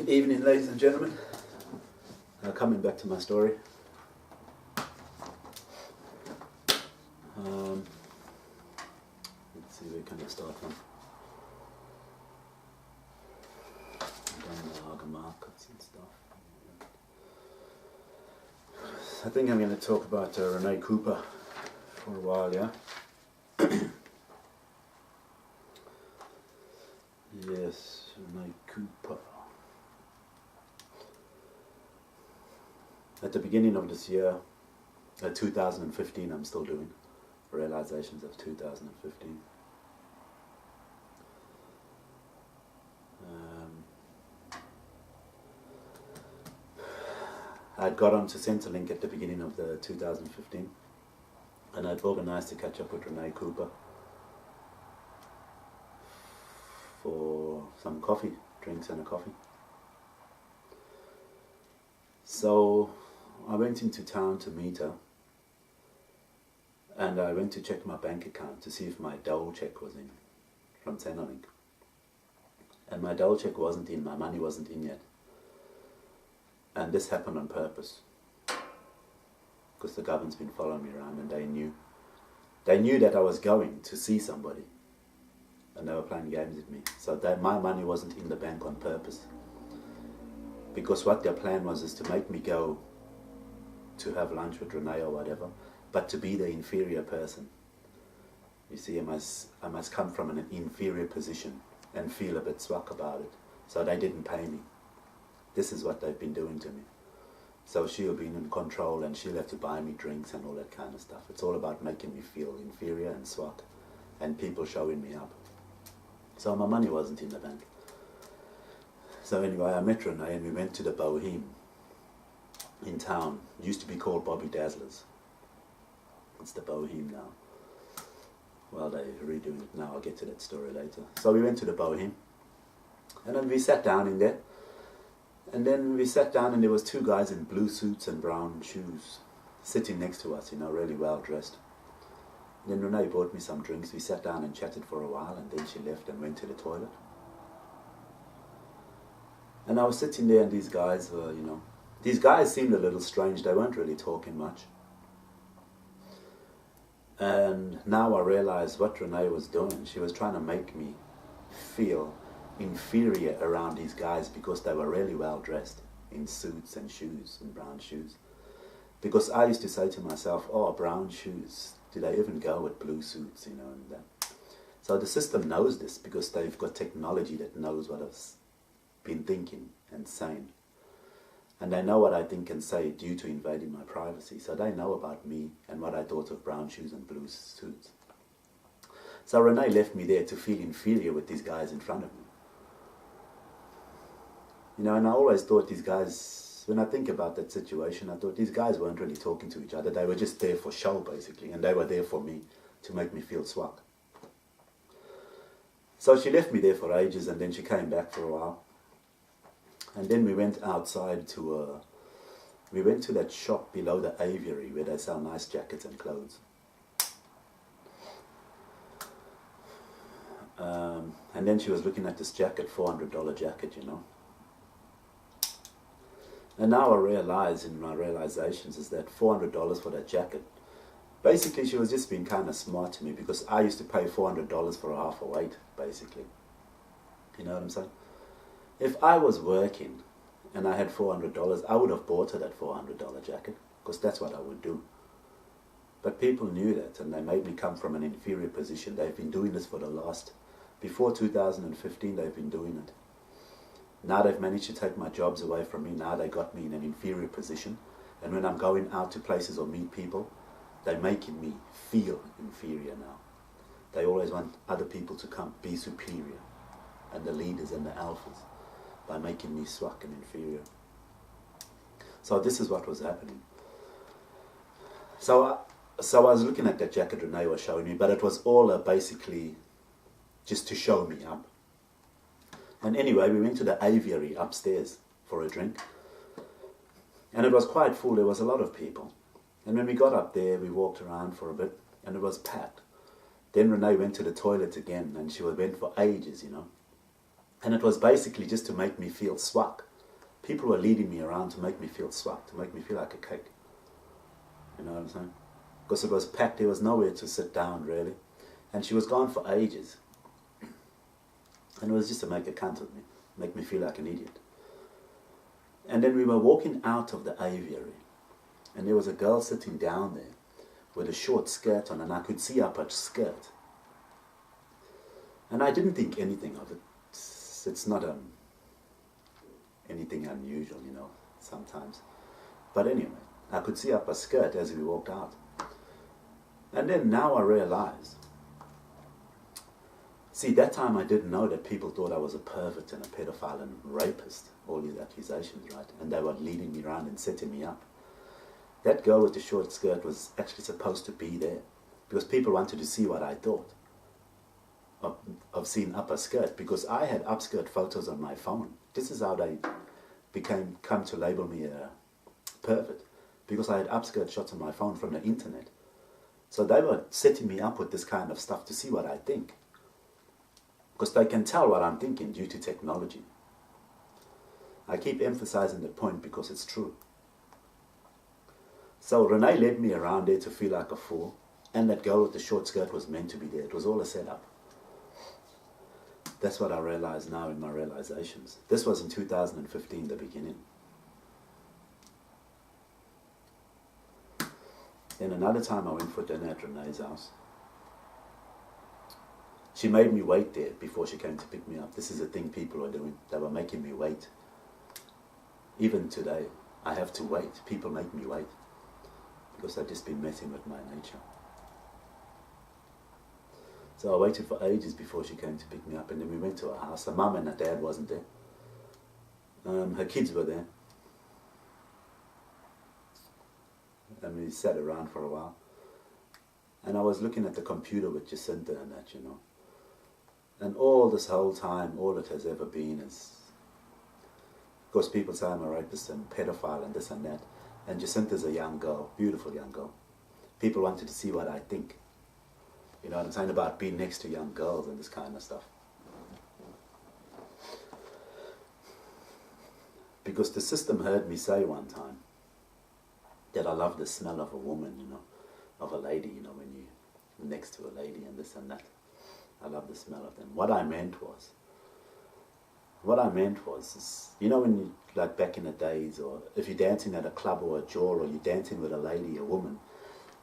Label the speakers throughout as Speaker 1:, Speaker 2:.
Speaker 1: Good evening, ladies and gentlemen. Coming back to my story. Let's see, where can I start from? I've done the Hager markets and stuff. I think I'm going to talk about Renee Cooper for a while, yeah? Yes, Renee Cooper. At the beginning of this year, 2015, I'm still doing realizations of 2015. I'd got onto CENTRELINK at the beginning of the 2015, and I'd organised to catch up with Renee Cooper for some coffee, drinks and a coffee. So I went into town to meet her, and I went to check my bank account to see if my dole check was in from CENTRELINK. And my dole check wasn't in, my money wasn't in yet. And this happened on purpose, because the government's been following me around, and they knew that I was going to see somebody, and they were playing games with me. So that my money wasn't in the bank on purpose, because what their plan was is to make me go to have lunch with Renee or whatever, but to be the inferior person. You see, I must come from an inferior position and feel a bit swag about it. So they didn't pay me. This is what they've been doing to me. So she'll be in control, and she'll have to buy me drinks and all that kind of stuff. It's all about making me feel inferior and swag, and people showing me up. So my money wasn't in the bank. So anyway, I met Renee, and we went to the BOHEIM in town. It used to be called Bobby Dazzlers. It's the BOHEIM now. Well, they're redoing it now. I'll get to that story later. So we went to the BOHEIM, and then we sat down in there. And then we sat down, and there was two guys in blue suits and brown shoes sitting next to us, you know, really well dressed. And then Renee bought me some drinks. We sat down and chatted for a while, and then she left and went to the toilet. And I was sitting there, and these guys were, you know, these guys seemed a little strange. They weren't really talking much. And now I realized what Renee was doing. She was trying to make me feel inferior around these guys, because they were really well dressed in suits and shoes and brown shoes. Because I used to say to myself, oh, brown shoes, do they even go with blue suits, you know? And so the system knows this, because they've got technology that knows what I've been thinking and saying. And they know what I think and say due to invading my privacy. So they know about me and what I thought of brown shoes and blue suits. So Renee left me there to feel inferior with these guys in front of me. You know, and I always thought these guys, when I think about that situation, I thought these guys weren't really talking to each other. They were just there for show, basically, and they were there for me, to make me feel swag. So she left me there for ages, and then she came back for a while. And then we went outside to, we went to that shop below the Aviary, where they sell nice jackets and clothes. And then she was looking at this jacket, $400 jacket, you know. And now I realize, in my realizations, is that $400 for that jacket. Basically, she was just being kind of smart to me, because I used to pay $400 for a half a weight, basically. You know what I'm saying? If I was working and I had $400, I would have bought her that $400 jacket, because that's what I would do. But people knew that, and they made me come from an inferior position. They've been doing this for the last, before 2015, they've been doing it. Now they've managed to take my jobs away from me. Now they got me in an inferior position. And when I'm going out to places or meet people, they're making me feel inferior now. They always want other people to come, be superior, and the leaders and the alphas, by making me swag and inferior. So this is what was happening. So I was looking at that jacket Renee was showing me, but it was all basically just to show me up. And anyway, we went to the Aviary upstairs for a drink. And it was quite full. There was a lot of people. And when we got up there, we walked around for a bit, and it was packed. Then Renee went to the toilet again, and she went for ages, you know. And it was basically just to make me feel swag. People were leading me around to make me feel swag, to make me feel like a cake. You know what I'm saying? Because it was packed, there was nowhere to sit down really. And she was gone for ages. And it was just to make a cunt of me, make me feel like an idiot. And then we were walking out of the aviary, and there was a girl sitting down there with a short skirt on, and I could see up her skirt. And I didn't think anything of it. It's not anything unusual, you know, sometimes. But anyway, I could see up her skirt as we walked out. And then now I realized, see, that time I didn't know that people thought I was a pervert and a pedophile and rapist, all these accusations, right? And they were leading me around and setting me up. That girl with the short skirt was actually supposed to be there because people wanted to see what I thought of seeing upper skirt, because I had upskirt photos on my phone. This is how they come to label me a pervert, because I had upskirt shots on my phone from the internet. So they were setting me up with this kind of stuff to see what I think, because they can tell what I'm thinking due to technology. I keep emphasizing the point because it's true. So Renee led me around there to feel like a fool, and that girl with the short skirt was meant to be there. It was all a setup. That's what I realize now in my realizations. This was in 2015, the beginning. Then another time I went for dinner at Renee's house. She made me wait there before she came to pick me up. This is the thing people are doing. They were making me wait. Even today, I have to wait. People make me wait because I've just been messing with my nature. So I waited for ages before she came to pick me up, and then we went to her house. Her mum and her dad wasn't there. Her kids were there. And we sat around for a while. And I was looking at the computer with Jacinta and that, you know. And all this whole time, all it has ever been is, of course, people say I'm a rapist and pedophile and this and that. And Jacinta's a young girl, beautiful young girl. People wanted to see what I think. You know what I'm saying about being next to young girls and this kind of stuff. Because the system heard me say one time that I love the smell of a woman, you know, of a lady, you know, when you're next to a lady and this and that. I love the smell of them. What I meant was, you know, when you, like back in the days, or if you're dancing at a club or a jaw, or you're dancing with a lady, a woman,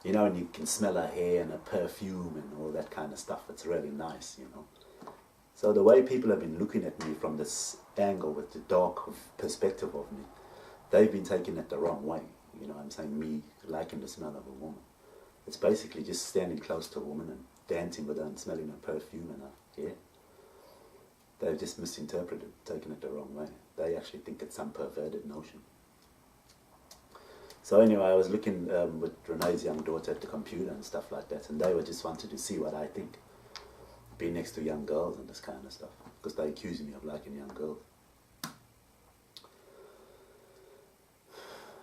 Speaker 1: you know, and you can smell her hair and her perfume and all that kind of stuff. It's really nice, you know. So the way people have been looking at me from this angle with the dark perspective of me, they've been taking it the wrong way. You know what I'm saying? Me liking the smell of a woman. It's basically just standing close to a woman and dancing with her and smelling her perfume and her hair. They've just misinterpreted, taken it the wrong way. They actually think it's some perverted notion. So anyway, I was looking with Renee's young daughter at the computer and stuff like that, and they were just wanted to see what I think. Being next to young girls and this kind of stuff, because they accused me of liking young girls.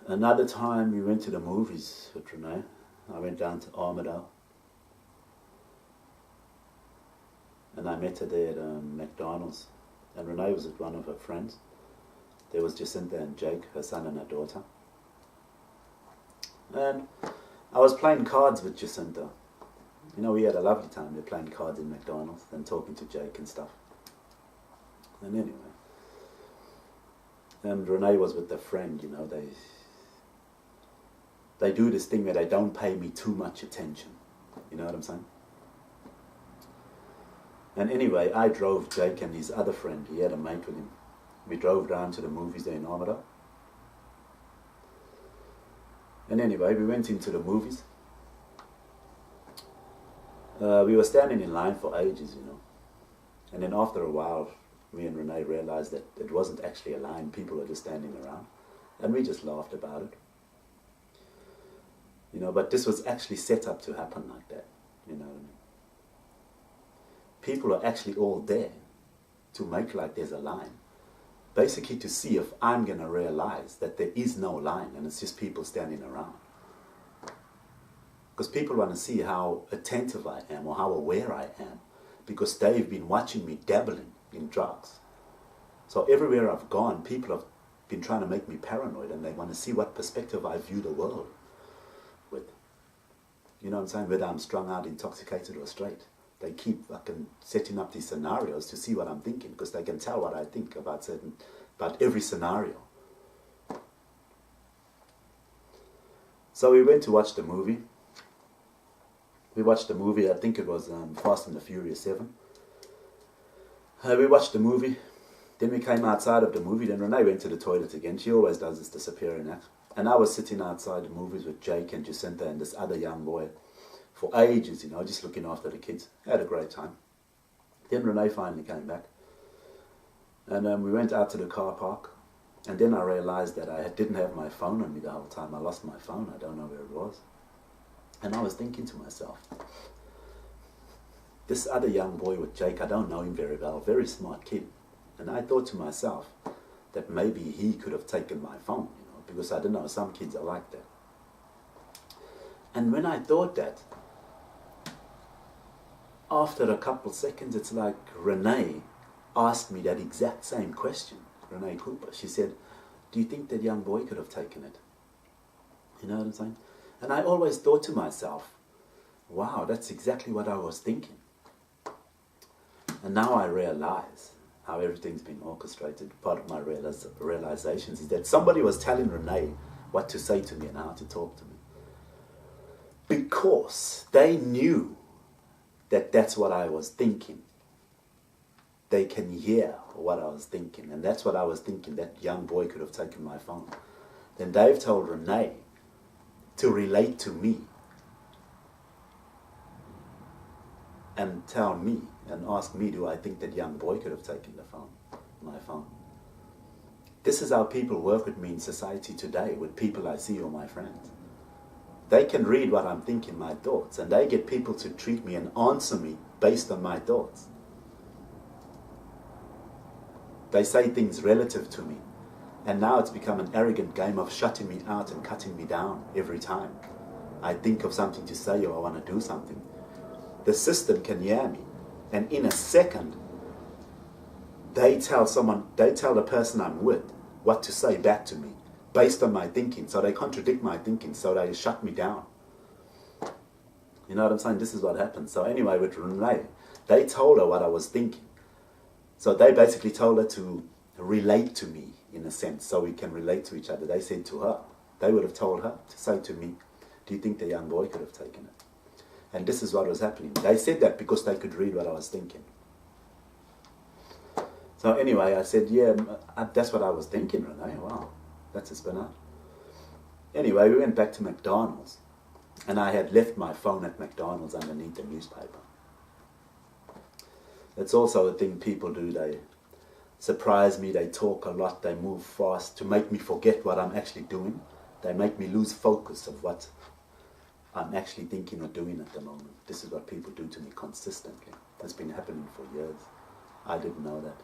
Speaker 1: Another time we went to the movies with Renee. I went down to Armidale. And I met her there at McDonald's. And Renee was with one of her friends. There was Jacinta and Jake, her son and her daughter. And I was playing cards with Jacinta. You know, we had a lovely time. We were playing cards in McDonald's and talking to Jake and stuff. And anyway. And Renee was with a friend, you know. They do this thing where they don't pay me too much attention. You know what I'm saying? And anyway, I drove Jake and his other friend. He had a mate with him. We drove down to the movies there in Armidale. And anyway, we went into the movies. We were standing in line for ages, you know. And then after a while, me and Renee realized that it wasn't actually a line. People were just standing around. And we just laughed about it. You know, but this was actually set up to happen like that. You know what I mean? People are actually all there to make like there's a line. Basically to see if I'm going to realize that there is no line and it's just people standing around. Because people want to see how attentive I am or how aware I am, because they've been watching me dabbling in drugs. So everywhere I've gone, people have been trying to make me paranoid, and they want to see what perspective I view the world with. You know what I'm saying? Whether I'm strung out, intoxicated, or straight. They keep fucking setting up these scenarios to see what I'm thinking, because they can tell what I think about every scenario. So we went to watch the movie. We watched the movie, I think it was Fast and the Furious 7. We watched the movie. Then we came outside of the movie. Then Renee went to the toilet again. She always does this disappearing act. And I was sitting outside the movies with Jake and Jacinta and this other young boy for ages, you know, just looking after the kids. Had a great time. Then Renee finally came back. And we went out to the car park. And then I realized that I didn't have my phone on me the whole time. I lost my phone. I don't know where it was. And I was thinking to myself, this other young boy with Jake, I don't know him very well, very smart kid. And I thought to myself that maybe he could have taken my phone, you know, because I don't know, some kids are like that. And when I thought that, after a couple seconds, it's like Renee asked me that exact same question, Renee Cooper. She said, do you think that young boy could have taken it? You know what I'm saying? And I always thought to myself, wow, that's exactly what I was thinking. And now I realize how everything's been orchestrated. Part of my realizations is that somebody was telling Renee what to say to me and how to talk to me. Because they knew that that's what I was thinking. They can hear what I was thinking. And that's what I was thinking, that young boy could have taken my phone. Then they've told Renee to relate to me and tell me and ask me, do I think that young boy could have taken my phone? This is how people work with me in society today, with people I see or my friends. They can read what I'm thinking, my thoughts, and they get people to treat me and answer me based on my thoughts. They say things relative to me. And now it's become an arrogant game of shutting me out and cutting me down every time I think of something to say or I want to do something. The system can hear me, and in a second, they tell the person I'm with what to say back to me based on my thinking. So they contradict my thinking, so they shut me down. You know what I'm saying? This is what happens. So anyway, with Renee, they told her what I was thinking. So they basically told her to relate to me, in a sense, so we can relate to each other. They said to her, they would have told her to say to me, do you think the young boy could have taken it? And this is what was happening. They said that because they could read what I was thinking. So anyway, I said, yeah, that's what I was thinking, Renee. Wow, that's a spin out. Anyway, we went back to McDonald's. And I had left my phone at McDonald's underneath the newspaper. That's also a thing people do. They surprise me, they talk a lot, they move fast to make me forget what I'm actually doing. They make me lose focus of what I'm actually thinking or doing at the moment. This is what people do to me consistently. It's been happening for years. I didn't know that.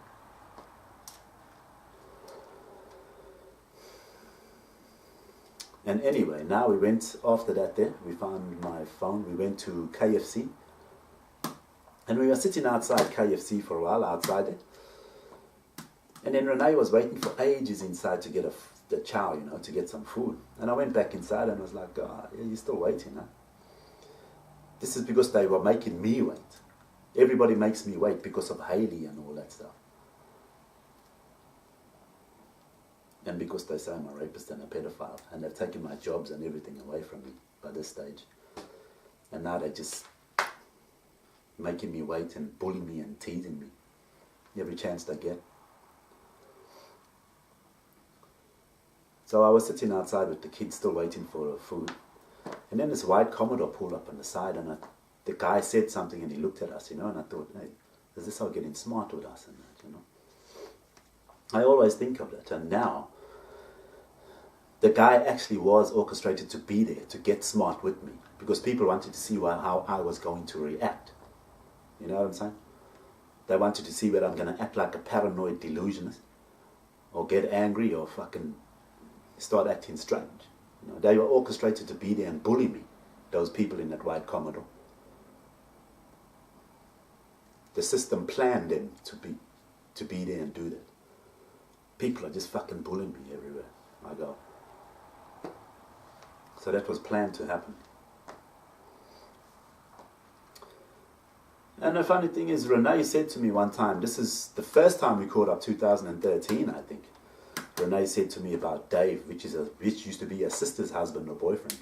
Speaker 1: And anyway, now we went, after that there, we found my phone, we went to KFC. And we were sitting outside KFC for a while, outside it. And then Renee was waiting for ages inside to get the chow, you know, to get some food. And I went back inside and was like, oh, yeah, you're still waiting, huh? This is because they were making me wait. Everybody makes me wait because of Hailey and all that stuff. And because they say I'm a rapist and a pedophile. And they've taken my jobs and everything away from me by this stage. And now they're just making me wait and bullying me and teasing me every chance they get. So I was sitting outside with the kids still waiting for food. And then this white Commodore pulled up on the side, and the guy said something and he looked at us, you know, and I thought, hey, is this how getting smart with us and that, you know? I always think of that, and now the guy actually was orchestrated to be there, to get smart with me, because people wanted to see how I was going to react. You know what I'm saying? They wanted to see whether I'm going to act like a paranoid delusionist, or get angry, or fucking start acting strange. You know, they were orchestrated to be there and bully me, those people in that white Commodore. The system planned them to be there and do that. People are just fucking bullying me everywhere I go. So that was planned to happen. And the funny thing is, Renee said to me one time, this is the first time we caught up, 2013, I think. Renee said to me about Dave, which used to be her sister's husband or boyfriend.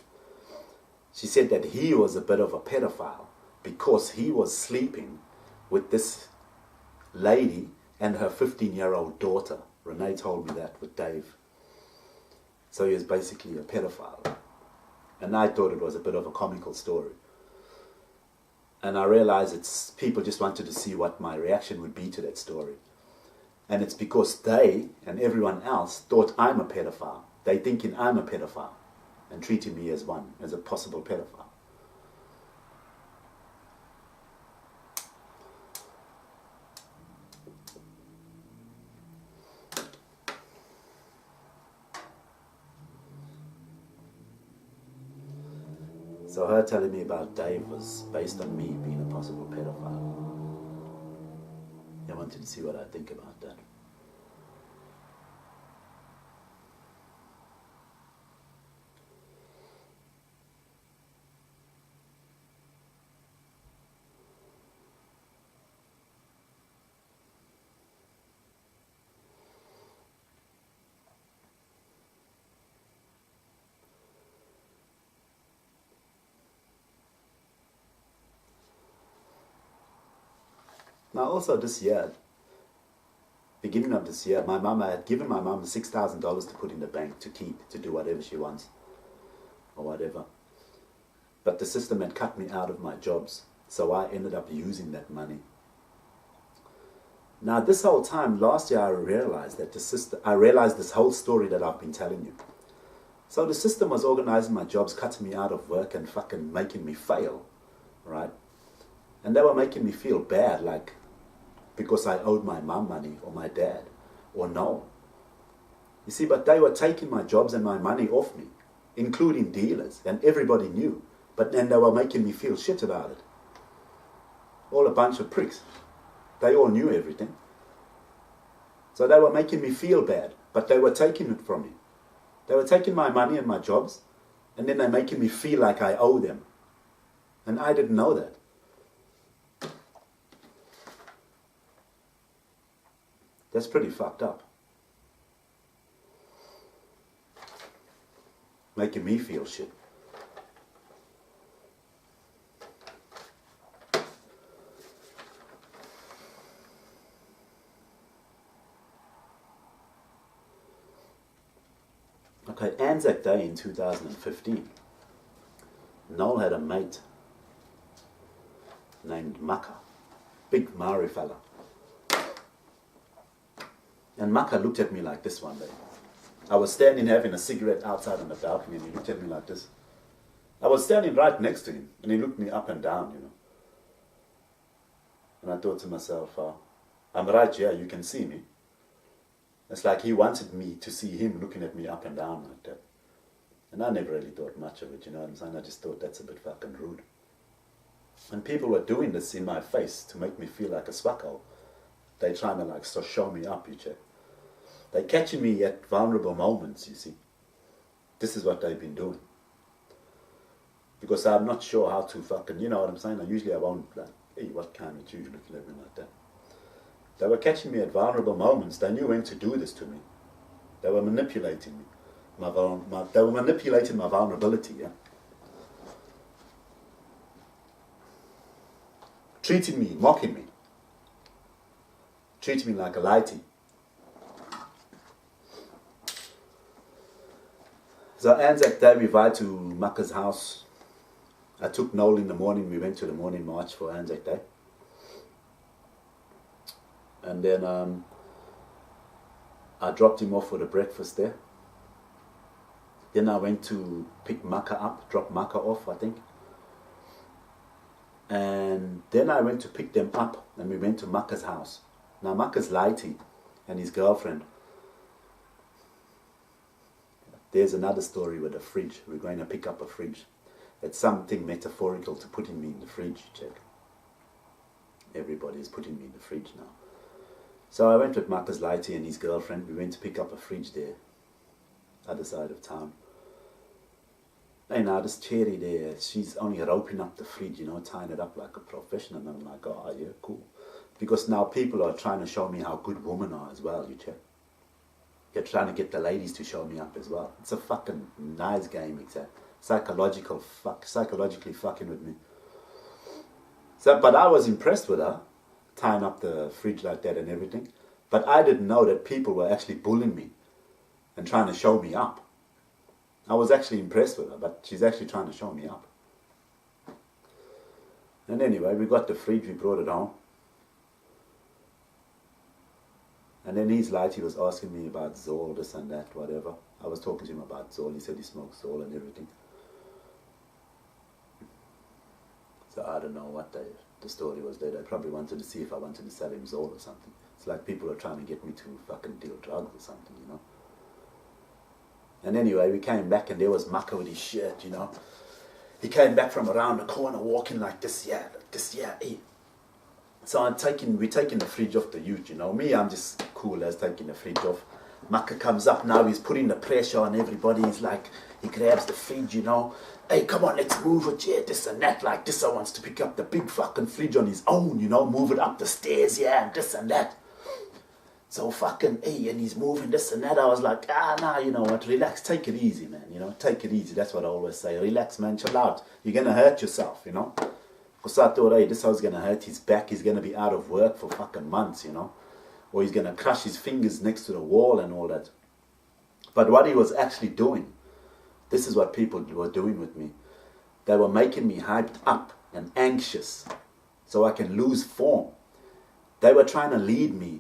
Speaker 1: She said that he was a bit of a pedophile because he was sleeping with this lady and her 15-year-old daughter. Renee told me that with Dave. So he was basically a pedophile. And I thought it was a bit of a comical story. And I realized people just wanted to see what my reaction would be to that story. And it's because they and everyone else thought I'm a pedophile. They thinking I'm a pedophile and treating me as one, as a possible pedophile. So her telling me about Dave was based on me being a possible pedophile. I wanted to see what I think about that. Now also this year, beginning of this year, I had given my mum $6,000 to put in the bank to keep, to do whatever she wants, or whatever. But the system had cut me out of my jobs, so I ended up using that money. Now this whole time, last year I realized that I realized this whole story that I've been telling you. So the system was organizing my jobs, cutting me out of work and fucking making me fail, right? And they were making me feel bad, like, because I owed my mum money, or my dad, or no. You see, but they were taking my jobs and my money off me, including dealers, and everybody knew. But then they were making me feel shit about it. All a bunch of pricks. They all knew everything. So they were making me feel bad, but they were taking it from me. They were taking my money and my jobs, and then they're making me feel like I owe them. And I didn't know that. That's pretty fucked up. Making me feel shit. Okay, ANZAC Day in 2015. Noel had a mate named Mukka, big Maori fella. And Mukka looked at me like this one day. I was standing having a cigarette outside on the balcony and he looked at me like this. I was standing right next to him and he looked me up and down, you know. And I thought to myself, I'm right here, you can see me. It's like he wanted me to see him looking at me up and down like that. And I never really thought much of it, you know what I'm saying? I just thought that's a bit fucking rude. And people were doing this in my face to make me feel like a swacko. They trying to like so show me up, you check. They catching me at vulnerable moments, you see. This is what they've been doing. Because I'm not sure how to fucking, you know what I'm saying? Usually I won't like, hey, what kind of you looking at me like that? They were catching me at vulnerable moments. They knew when to do this to me. They were manipulating me. They were manipulating my vulnerability, yeah. Treating me, mocking me. Treating me like a lighty. So ANZAC Day, we ride to Mukka's house. I took Noel in the morning. We went to the morning march for ANZAC Day. And then I dropped him off for the breakfast there. Then I went to pick Mukka up, drop Mukka off, I think. And then I went to pick them up and we went to Mukka's house. Now Mukka's Lighty and his girlfriend. There's another story with a fridge. We're going to pick up a fridge. It's something metaphorical to putting me in the fridge, check. Everybody's putting me in the fridge now. So I went with Marcus Lighty and his girlfriend. We went to pick up a fridge there, other side of town. And now this cherry there, she's only roping up the fridge, you know, tying it up like a professional. And I'm like, oh yeah, cool. Because now people are trying to show me how good women are as well, you check. You're trying to get the ladies to show me up as well. It's a fucking nice game, it's a psychologically fucking with me. So, but I was impressed with her, tying up the fridge like that and everything. But I didn't know that people were actually bullying me and trying to show me up. I was actually impressed with her, but she's actually trying to show me up. And anyway, we got the fridge, we brought it home. And then his light, he was asking me about Zol, this and that, whatever. I was talking to him about Zol. He said he smokes Zol and everything. So I don't know what the story was there. They probably wanted to see if I wanted to sell him Zol or something. It's like people are trying to get me to fucking deal drugs or something, you know. And anyway, we came back and there was Mukka with his shirt, you know. He came back from around the corner walking like this, yeah, eh. So we're taking the fridge off the youth, you know. Me, I'm just cool as taking the fridge off. Mukka comes up now, he's putting the pressure on everybody. He's like, he grabs the fridge, you know. Hey, come on, let's move it, yeah, this and that. Like, this one wants to pick up the big fucking fridge on his own, you know, move it up the stairs, yeah, and this and that. So fucking, hey, and he's moving this and that. I was like, nah, you know what, relax, take it easy, man, you know, take it easy. That's what I always say, relax, man, chill out. You're going to hurt yourself, you know. Because I thought, hey, this was going to hurt his back. He's going to be out of work for fucking months, you know. Or he's going to crush his fingers next to the wall and all that. But what he was actually doing, this is what people were doing with me. They were making me hyped up and anxious so I can lose form. They were trying to lead me